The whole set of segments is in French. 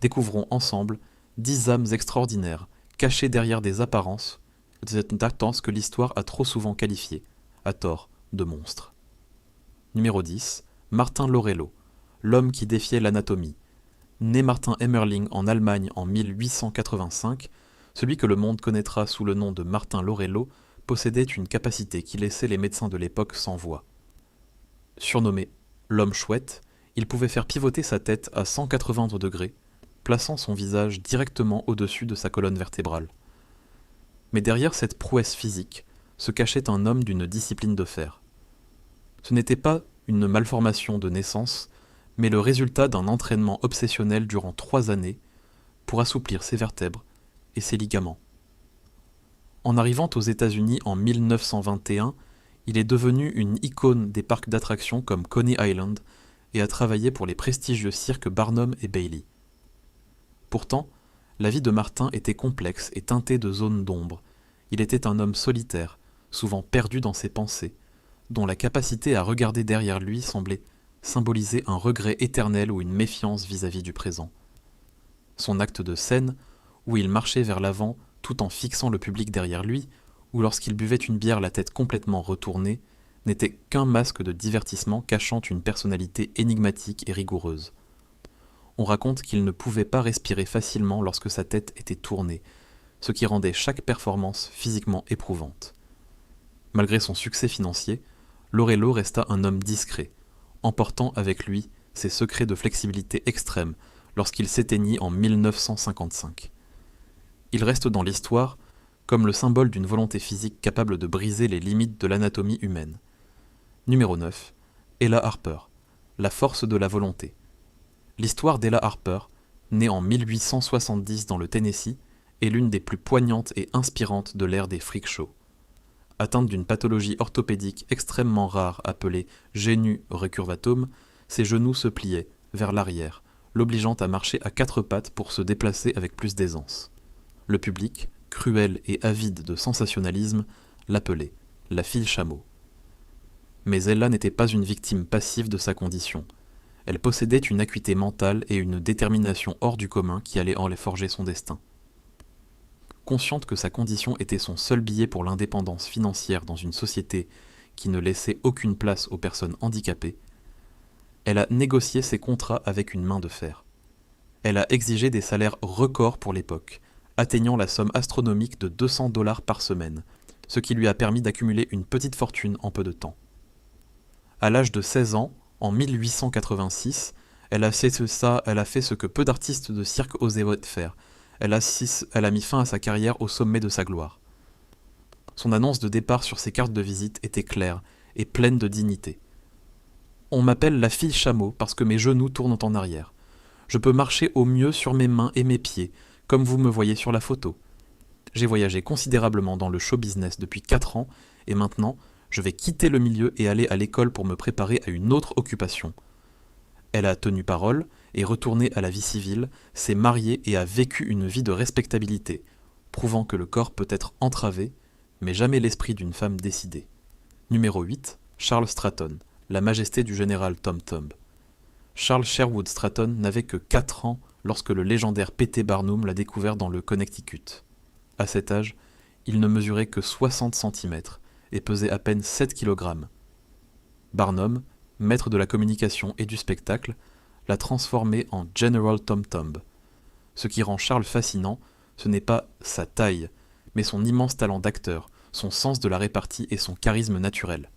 découvrons ensemble 10 âmes extraordinaires, cachées derrière des apparences que l'histoire a trop souvent qualifiées, à tort, de monstres. Numéro 10. Martin Lorello, l'homme qui défiait l'anatomie. Né Martin Emmerling en Allemagne en 1885, celui que le monde connaîtra sous le nom de Martin Lorello possédait une capacité qui laissait les médecins de l'époque sans voix. Surnommé l'homme chouette, il pouvait faire pivoter sa tête à 180 degrés, plaçant son visage directement au-dessus de sa colonne vertébrale. Mais derrière cette prouesse physique se cachait un homme d'une discipline de fer. Ce n'était pas une malformation de naissance, mais le résultat d'un entraînement obsessionnel durant 3 années pour assouplir ses vertèbres et ses ligaments. En arrivant aux États-Unis en 1921, il est devenu une icône des parcs d'attractions comme Coney Island et a travaillé pour les prestigieux cirques Barnum et Bailey. Pourtant, la vie de Martin était complexe et teintée de zones d'ombre. Il était un homme solitaire, souvent perdu dans ses pensées, dont la capacité à regarder derrière lui semblait symboliser un regret éternel ou une méfiance vis-à-vis du présent. Son acte de scène, où il marchait vers l'avant tout en fixant le public derrière lui, ou lorsqu'il buvait une bière la tête complètement retournée, n'était qu'un masque de divertissement cachant une personnalité énigmatique et rigoureuse. On raconte qu'il ne pouvait pas respirer facilement lorsque sa tête était tournée, ce qui rendait chaque performance physiquement éprouvante. Malgré son succès financier, Lorello resta un homme discret, emportant avec lui ses secrets de flexibilité extrême lorsqu'il s'éteignit en 1955. Il reste dans l'histoire comme le symbole d'une volonté physique capable de briser les limites de l'anatomie humaine. Numéro 9. Ella Harper, la force de la volonté. L'histoire d'Ella Harper, née en 1870 dans le Tennessee, est l'une des plus poignantes et inspirantes de l'ère des freak shows. Atteinte d'une pathologie orthopédique extrêmement rare appelée genu recurvatum, ses genoux se pliaient vers l'arrière, l'obligeant à marcher à 4 pattes pour se déplacer avec plus d'aisance. Le public, cruel et avide de sensationnalisme, l'appelait la fille chameau. Mais Ella n'était pas une victime passive de sa condition. Elle possédait une acuité mentale et une détermination hors du commun qui allaient en forger son destin. Consciente que sa condition était son seul billet pour l'indépendance financière dans une société qui ne laissait aucune place aux personnes handicapées, elle a négocié ses contrats avec une main de fer. Elle a exigé des salaires records pour l'époque, atteignant la somme astronomique de $200 par semaine, ce qui lui a permis d'accumuler une petite fortune en peu de temps. À l'âge de 16 ans, en 1886, elle a fait ce que peu d'artistes de cirque osaient faire. Elle a mis fin à sa carrière au sommet de sa gloire. Son annonce de départ sur ses cartes de visite était claire et pleine de dignité. On m'appelle la fille chameau parce que mes genoux tournent en arrière. Je peux marcher au mieux sur mes mains et mes pieds, comme vous me voyez sur la photo. J'ai voyagé considérablement dans le show business depuis 4 ans et maintenant, je vais quitter le milieu et aller à l'école pour me préparer à une autre occupation. Elle a tenu parole, est retournée à la vie civile, s'est mariée et a vécu une vie de respectabilité, prouvant que le corps peut être entravé, mais jamais l'esprit d'une femme décidée. Numéro 8. Charles Stratton, la majesté du général Tom Thumb. Charles Sherwood Stratton n'avait que 4 ans lorsque le légendaire P.T. Barnum l'a découvert dans le Connecticut. À cet âge, il ne mesurait que 60 cm et pesait à peine 7 kg. Barnum, maître de la communication et du spectacle, l'a transformé en General Tom Thumb. Ce qui rend Charles fascinant, ce n'est pas sa taille, mais son immense talent d'acteur, son sens de la répartie et son charisme naturel.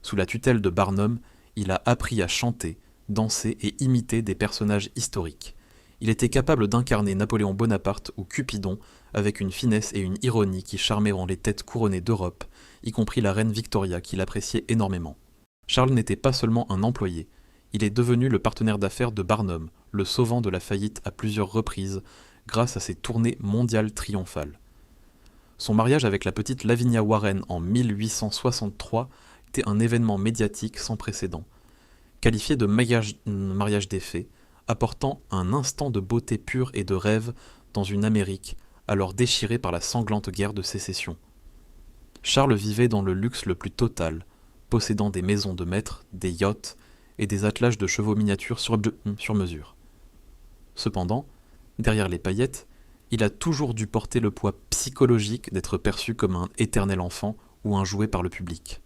Sous la tutelle de Barnum, il a appris à chanter, danser et imiter des personnages historiques. Il était capable d'incarner Napoléon Bonaparte ou Cupidon avec une finesse et une ironie qui charmeront les têtes couronnées d'Europe, y compris la reine Victoria qui l'appréciait énormément. Charles n'était pas seulement un employé, il est devenu le partenaire d'affaires de Barnum, le sauvant de la faillite à plusieurs reprises grâce à ses tournées mondiales triomphales. Son mariage avec la petite Lavinia Warren en 1863 était un événement médiatique sans précédent, qualifié de mariage des fées, apportant un instant de beauté pure et de rêve dans une Amérique alors déchirée par la sanglante guerre de sécession. Charles vivait dans le luxe le plus total, possédant des maisons de maître, des yachts et des attelages de chevaux miniatures sur mesure. Cependant, derrière les paillettes, il a toujours dû porter le poids psychologique d'être perçu comme un éternel enfant ou un jouet par le public.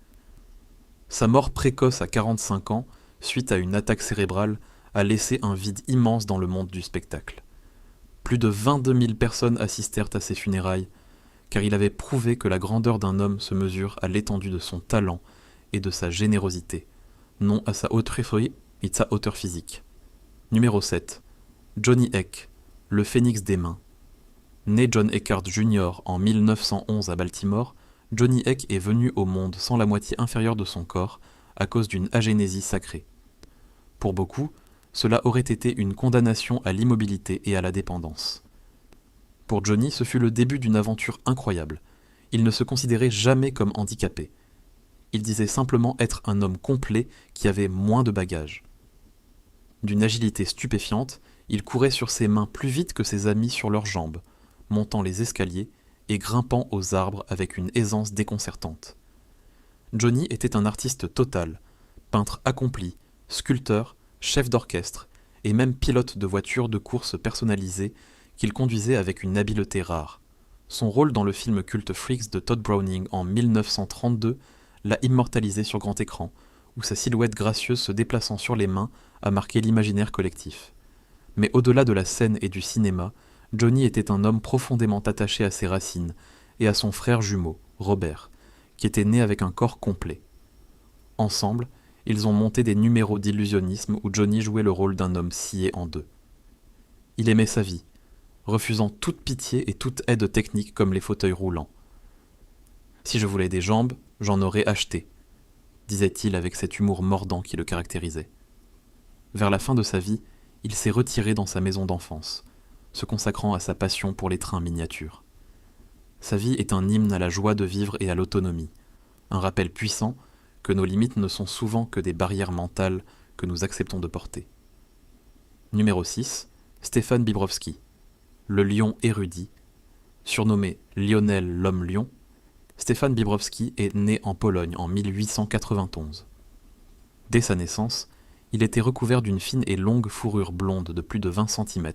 Sa mort précoce à 45 ans, suite à une attaque cérébrale, a laissé un vide immense dans le monde du spectacle. Plus de 22 000 personnes assistèrent à ses funérailles, car il avait prouvé que la grandeur d'un homme se mesure à l'étendue de son talent et de sa générosité, non à sa hauteur et sa hauteur physique. Numéro 7. Johnny Eck, le phénix des mains. Né John Eckhardt Jr. en 1911 à Baltimore, Johnny Eck est venu au monde sans la moitié inférieure de son corps à cause d'une agénésie sacrée. Pour beaucoup, cela aurait été une condamnation à l'immobilité et à la dépendance. Pour Johnny, ce fut le début d'une aventure incroyable. Il ne se considérait jamais comme handicapé. Il disait simplement être un homme complet qui avait moins de bagages. D'une agilité stupéfiante, il courait sur ses mains plus vite que ses amis sur leurs jambes, montant les escaliers et grimpant aux arbres avec une aisance déconcertante. Johnny était un artiste total, peintre accompli, sculpteur, chef d'orchestre et même pilote de voitures de course personnalisées qu'il conduisait avec une habileté rare. Son rôle dans le film culte Freaks de Todd Browning en 1932 l'a immortalisé sur grand écran, où sa silhouette gracieuse se déplaçant sur les mains a marqué l'imaginaire collectif. Mais au-delà de la scène et du cinéma, Johnny était un homme profondément attaché à ses racines et à son frère jumeau, Robert, qui était né avec un corps complet. Ensemble, ils ont monté des numéros d'illusionnisme où Johnny jouait le rôle d'un homme scié en deux. Il aimait sa vie, refusant toute pitié et toute aide technique comme les fauteuils roulants. « Si je voulais des jambes, j'en aurais acheté », disait-il avec cet humour mordant qui le caractérisait. Vers la fin de sa vie, il s'est retiré dans sa maison d'enfance, se consacrant à sa passion pour les trains miniatures. Sa vie est un hymne à la joie de vivre et à l'autonomie, un rappel puissant que nos limites ne sont souvent que des barrières mentales que nous acceptons de porter. Numéro 6. Stéphane Bibrowski, le lion érudit. Surnommé Lionel l'homme-lion, Stéphane Bibrowski est né en Pologne en 1891. Dès sa naissance, il était recouvert d'une fine et longue fourrure blonde de plus de 20 cm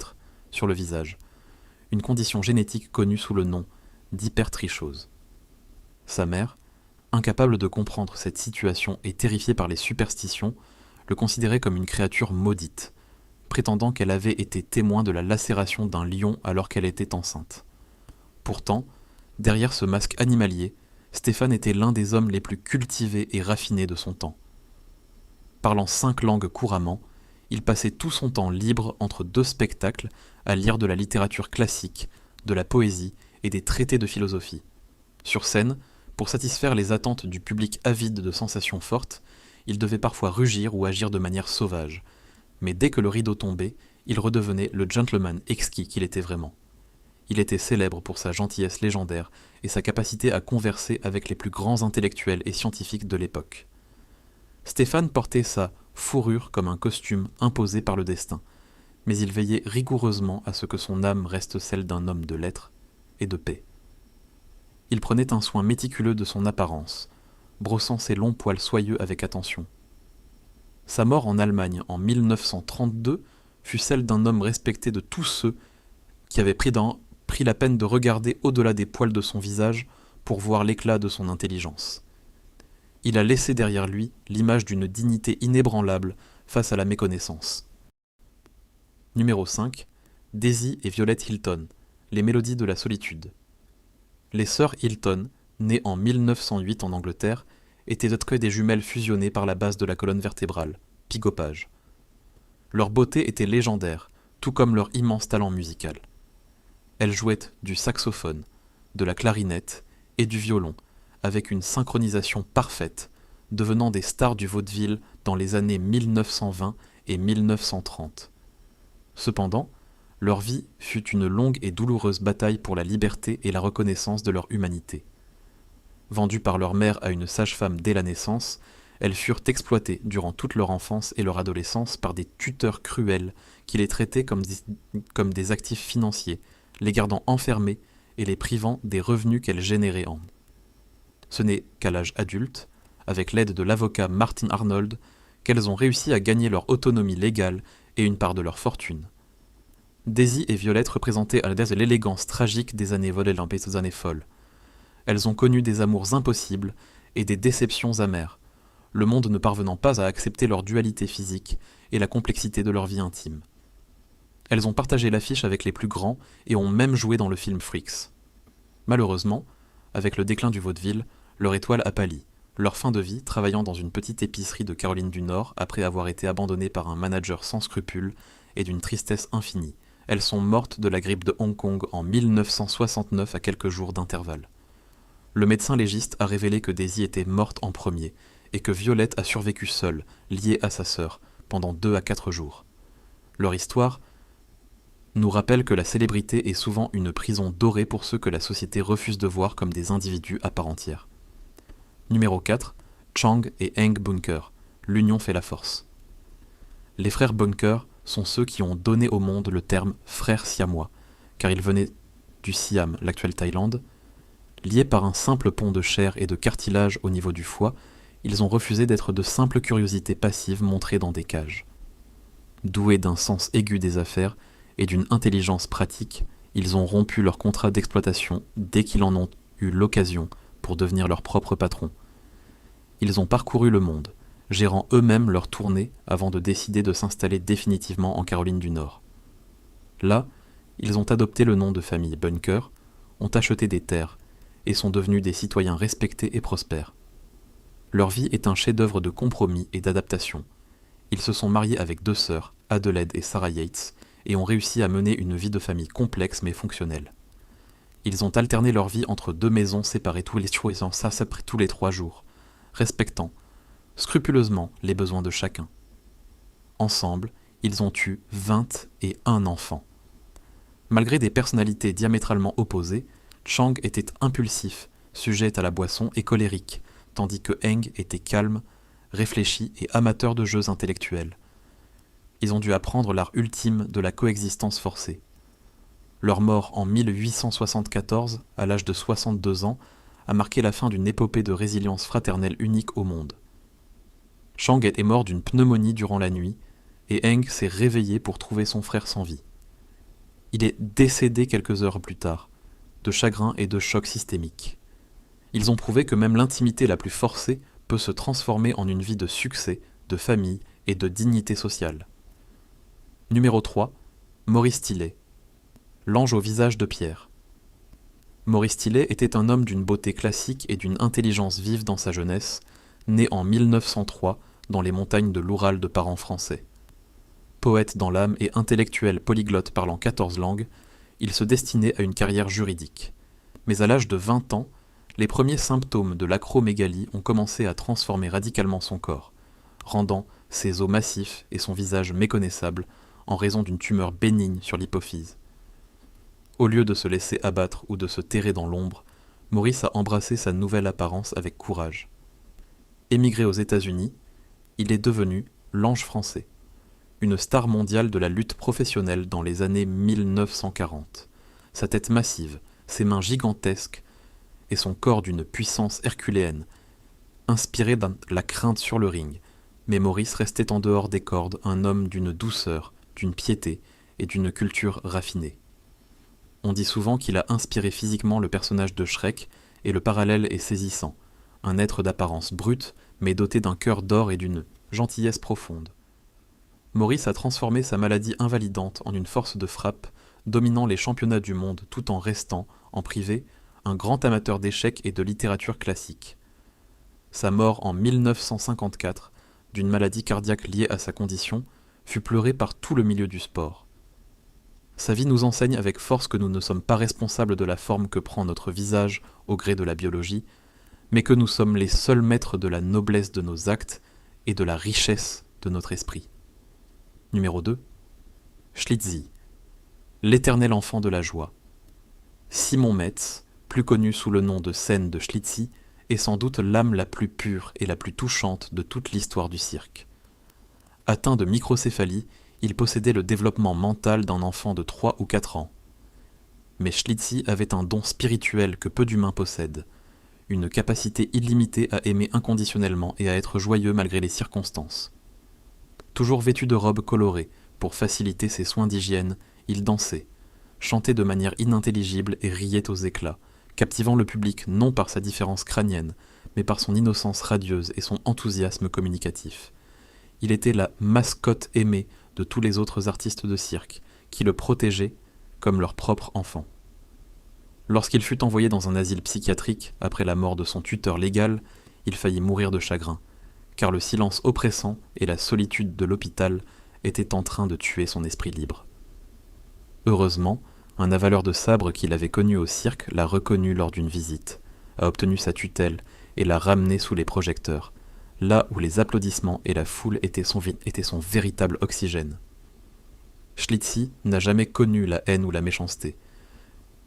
sur le visage, une condition génétique connue sous le nom d'hypertrichose. Sa mère, incapable de comprendre cette situation et terrifiée par les superstitions, le considérait comme une créature maudite, prétendant qu'elle avait été témoin de la lacération d'un lion alors qu'elle était enceinte. Pourtant, derrière ce masque animalier, Stéphane était l'un des hommes les plus cultivés et raffinés de son temps. Parlant 5 langues couramment, il passait tout son temps libre entre 2 spectacles à lire de la littérature classique, de la poésie et des traités de philosophie. Sur scène, pour satisfaire les attentes du public avide de sensations fortes, il devait parfois rugir ou agir de manière sauvage. Mais dès que le rideau tombait, il redevenait le gentleman exquis qu'il était vraiment. Il était célèbre pour sa gentillesse légendaire et sa capacité à converser avec les plus grands intellectuels et scientifiques de l'époque. Stéphane portait sa fourrure comme un costume imposé par le destin, mais il veillait rigoureusement à ce que son âme reste celle d'un homme de lettres et de paix. Il prenait un soin méticuleux de son apparence, brossant ses longs poils soyeux avec attention. Sa mort en Allemagne en 1932 fut celle d'un homme respecté de tous ceux qui avaient pris la peine de regarder au-delà des poils de son visage pour voir l'éclat de son intelligence. Il a laissé derrière lui l'image d'une dignité inébranlable face à la méconnaissance. Numéro 5. Daisy et Violette Hilton, les mélodies de la solitude. Les sœurs Hilton, nées en 1908 en Angleterre, étaient que des jumelles fusionnées par la base de la colonne vertébrale, pigopage. Leur beauté était légendaire, tout comme leur immense talent musical. Elles jouaient du saxophone, de la clarinette et du violon, avec une synchronisation parfaite, devenant des stars du vaudeville dans les années 1920 et 1930. Cependant, leur vie fut une longue et douloureuse bataille pour la liberté et la reconnaissance de leur humanité. Vendues par leur mère à une sage-femme dès la naissance, elles furent exploitées durant toute leur enfance et leur adolescence par des tuteurs cruels qui les traitaient comme des actifs financiers, les gardant enfermées et les privant des revenus qu'elles généraient en. Ce n'est qu'à l'âge adulte, avec l'aide de l'avocat Martin Arnold, qu'elles ont réussi à gagner leur autonomie légale et une part de leur fortune. Daisy et Violette représentaient à l'adresse de l'élégance tragique des années volées des années folles. Elles ont connu des amours impossibles et des déceptions amères, le monde ne parvenant pas à accepter leur dualité physique et la complexité de leur vie intime. Elles ont partagé l'affiche avec les plus grands et ont même joué dans le film Freaks. Malheureusement, avec le déclin du vaudeville, leur étoile a pâli, leur fin de vie travaillant dans une petite épicerie de Caroline du Nord après avoir été abandonnées par un manager sans scrupules et d'une tristesse infinie. Elles sont mortes de la grippe de Hong Kong en 1969 à quelques jours d'intervalle. Le médecin légiste a révélé que Daisy était morte en premier et que Violette a survécu seule, liée à sa sœur, pendant 2 à 4 jours. Leur histoire nous rappelle que la célébrité est souvent une prison dorée pour ceux que la société refuse de voir comme des individus à part entière. Numéro 4. Chang et Eng Bunker. L'union fait la force. Les frères Bunker sont ceux qui ont donné au monde le terme frères siamois, car ils venaient du Siam, l'actuelle Thaïlande. Liés par un simple pont de chair et de cartilage au niveau du foie, ils ont refusé d'être de simples curiosités passives montrées dans des cages. Doués d'un sens aigu des affaires et d'une intelligence pratique, ils ont rompu leur contrat d'exploitation dès qu'ils en ont eu l'occasion pour devenir leurs propres patrons. Ils ont parcouru le monde, gérant eux-mêmes leur tournée avant de décider de s'installer définitivement en Caroline du Nord. Là, ils ont adopté le nom de famille Bunker, ont acheté des terres et sont devenus des citoyens respectés et prospères. Leur vie est un chef-d'œuvre de compromis et d'adaptation. Ils se sont mariés avec 2 sœurs, Adelaide et Sarah Yates, et ont réussi à mener une vie de famille complexe mais fonctionnelle. Ils ont alterné leur vie entre 2 maisons séparées tous les 3 jours, respectant scrupuleusement les besoins de chacun. Ensemble, ils ont eu 21 enfants. Malgré des personnalités diamétralement opposées, Chang était impulsif, sujet à la boisson et colérique, tandis que Eng était calme, réfléchi et amateur de jeux intellectuels. Ils ont dû apprendre l'art ultime de la coexistence forcée. Leur mort en 1874, à l'âge de 62 ans, a marqué la fin d'une épopée de résilience fraternelle unique au monde. Chang est mort d'une pneumonie durant la nuit, et Eng s'est réveillé pour trouver son frère sans vie. Il est décédé quelques heures plus tard, de chagrin et de choc systémique. Ils ont prouvé que même l'intimité la plus forcée peut se transformer en une vie de succès, de famille et de dignité sociale. Numéro 3. Maurice Tillet. L'ange au visage de pierre. Maurice Tillet était un homme d'une beauté classique et d'une intelligence vive dans sa jeunesse, né en 1903 dans les montagnes de l'Oural de parents français. Poète dans l'âme et intellectuel polyglotte parlant 14 langues, il se destinait à une carrière juridique. Mais à l'âge de 20 ans, les premiers symptômes de l'acromégalie ont commencé à transformer radicalement son corps, rendant ses os massifs et son visage méconnaissable en raison d'une tumeur bénigne sur l'hypophyse. Au lieu de se laisser abattre ou de se terrer dans l'ombre, Maurice a embrassé sa nouvelle apparence avec courage. Émigré aux États-Unis, il est devenu l'Ange français, une star mondiale de la lutte professionnelle dans les années 1940. Sa tête massive, ses mains gigantesques et son corps d'une puissance herculéenne, inspiré de la crainte sur le ring, mais Maurice restait en dehors des cordes un homme d'une douceur, d'une piété et d'une culture raffinée. On dit souvent qu'il a inspiré physiquement le personnage de Shrek, et le parallèle est saisissant, un être d'apparence brute, mais doté d'un cœur d'or et d'une gentillesse profonde. Maurice a transformé sa maladie invalidante en une force de frappe, dominant les championnats du monde tout en restant, en privé, un grand amateur d'échecs et de littérature classique. Sa mort en 1954, d'une maladie cardiaque liée à sa condition, fut pleurée par tout le milieu du sport. Sa vie nous enseigne avec force que nous ne sommes pas responsables de la forme que prend notre visage au gré de la biologie, mais que nous sommes les seuls maîtres de la noblesse de nos actes et de la richesse de notre esprit. Numéro 2. Schlitzie, l'éternel enfant de la joie. Simon Metz, plus connu sous le nom de scène de Schlitzie, est sans doute l'âme la plus pure et la plus touchante de toute l'histoire du cirque. Atteint de microcéphalie, il possédait le développement mental d'un enfant de 3 ou 4 ans. Mais Schlitzie avait un don spirituel que peu d'humains possèdent, une capacité illimitée à aimer inconditionnellement et à être joyeux malgré les circonstances. Toujours vêtu de robes colorées pour faciliter ses soins d'hygiène, Il dansait, chantait de manière inintelligible et riait aux éclats, captivant le public non par sa différence crânienne, mais par son innocence radieuse et son enthousiasme communicatif. Il était la mascotte aimée de tous les autres artistes de cirque, qui le protégeaient comme leur propre enfant. Lorsqu'il fut envoyé dans un asile psychiatrique après la mort de son tuteur légal, il faillit mourir de chagrin, car le silence oppressant et la solitude de l'hôpital étaient en train de tuer son esprit libre. Heureusement, un avaleur de sabre qu'il avait connu au cirque l'a reconnu lors d'une visite, a obtenu sa tutelle et l'a ramené sous les projecteurs, là où les applaudissements et la foule étaient son véritable oxygène. Schlitzy n'a jamais connu la haine ou la méchanceté.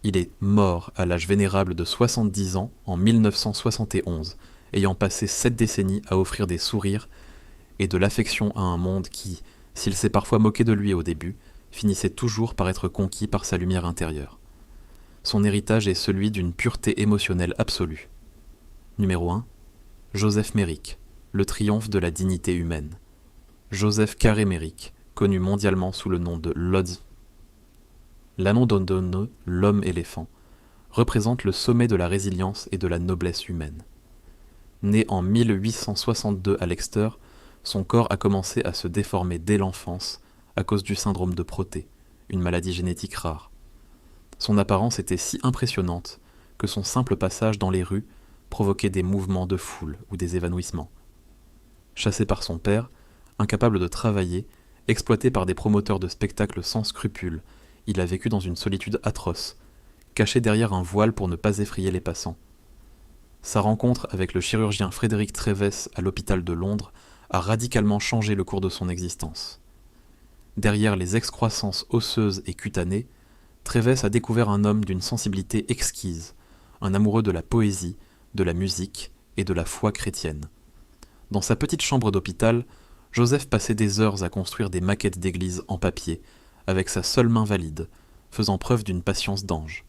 Il est mort à l'âge vénérable de 70 ans en 1971, ayant passé 7 décennies à offrir des sourires et de l'affection à un monde qui, s'il s'est parfois moqué de lui au début, finissait toujours par être conquis par sa lumière intérieure. Son héritage est celui d'une pureté émotionnelle absolue. Numéro 1. Joseph Merrick, le triomphe de la dignité humaine. Joseph Carré Merrick, connu mondialement sous le nom de Lodz. L'anodondone, l'homme-éléphant, représente le sommet de la résilience et de la noblesse humaine. Né en 1862 à Lexter, son corps a commencé à se déformer dès l'enfance à cause du syndrome de Proté, une maladie génétique rare. Son apparence était si impressionnante que son simple passage dans les rues provoquait des mouvements de foule ou des évanouissements. Chassé par son père, incapable de travailler, exploité par des promoteurs de spectacles sans scrupules, il a vécu dans une solitude atroce, caché derrière un voile pour ne pas effrayer les passants. Sa rencontre avec le chirurgien Frédéric Treves à l'hôpital de Londres a radicalement changé le cours de son existence. Derrière les excroissances osseuses et cutanées, Treves a découvert un homme d'une sensibilité exquise, un amoureux de la poésie, de la musique et de la foi chrétienne. Dans sa petite chambre d'hôpital, Joseph passait des heures à construire des maquettes d'église en papier, avec sa seule main valide, faisant preuve d'une patience d'ange.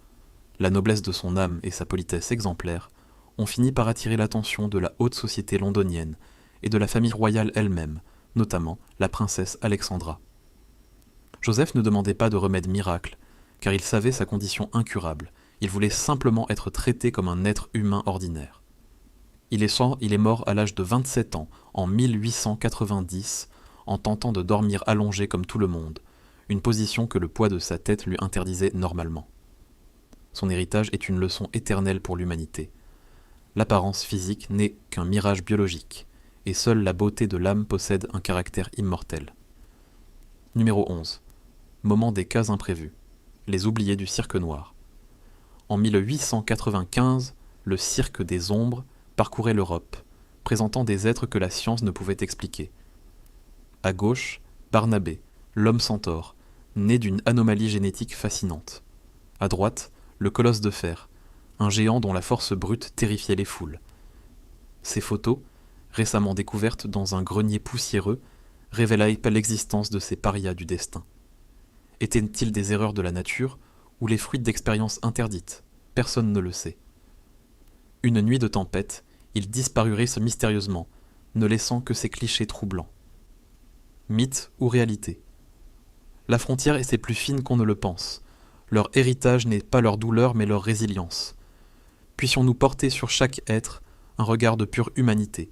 La noblesse de son âme et sa politesse exemplaire ont fini par attirer l'attention de la haute société londonienne et de la famille royale elle-même, notamment la princesse Alexandra. Joseph ne demandait pas de remède miracle, car il savait sa condition incurable. Il voulait simplement être traité comme un être humain ordinaire. Il est mort à l'âge de 27 ans, en 1890, en tentant de dormir allongé comme tout le monde, une position que le poids de sa tête lui interdisait normalement. Son héritage est une leçon éternelle pour l'humanité. L'apparence physique n'est qu'un mirage biologique, et seule la beauté de l'âme possède un caractère immortel. Numéro 11. Moment des cas imprévus. Les oubliés du cirque noir. En 1895, le cirque des ombres parcourait l'Europe, présentant des êtres que la science ne pouvait expliquer. À gauche, Barnabé, l'homme centaure, né d'une anomalie génétique fascinante. À droite, le colosse de fer, un géant dont la force brute terrifiait les foules. Ces photos, récemment découvertes dans un grenier poussiéreux, révélaient l'existence de ces parias du destin. Étaient-ils des erreurs de la nature ou les fruits d'expériences interdites? Personne ne le sait. Une nuit de tempête, ils disparurent mystérieusement, ne laissant que ces clichés troublants. Mythe ou réalité? La frontière est plus fine qu'on ne le pense. Leur héritage n'est pas leur douleur mais leur résilience. Puissions-nous porter sur chaque être un regard de pure humanité,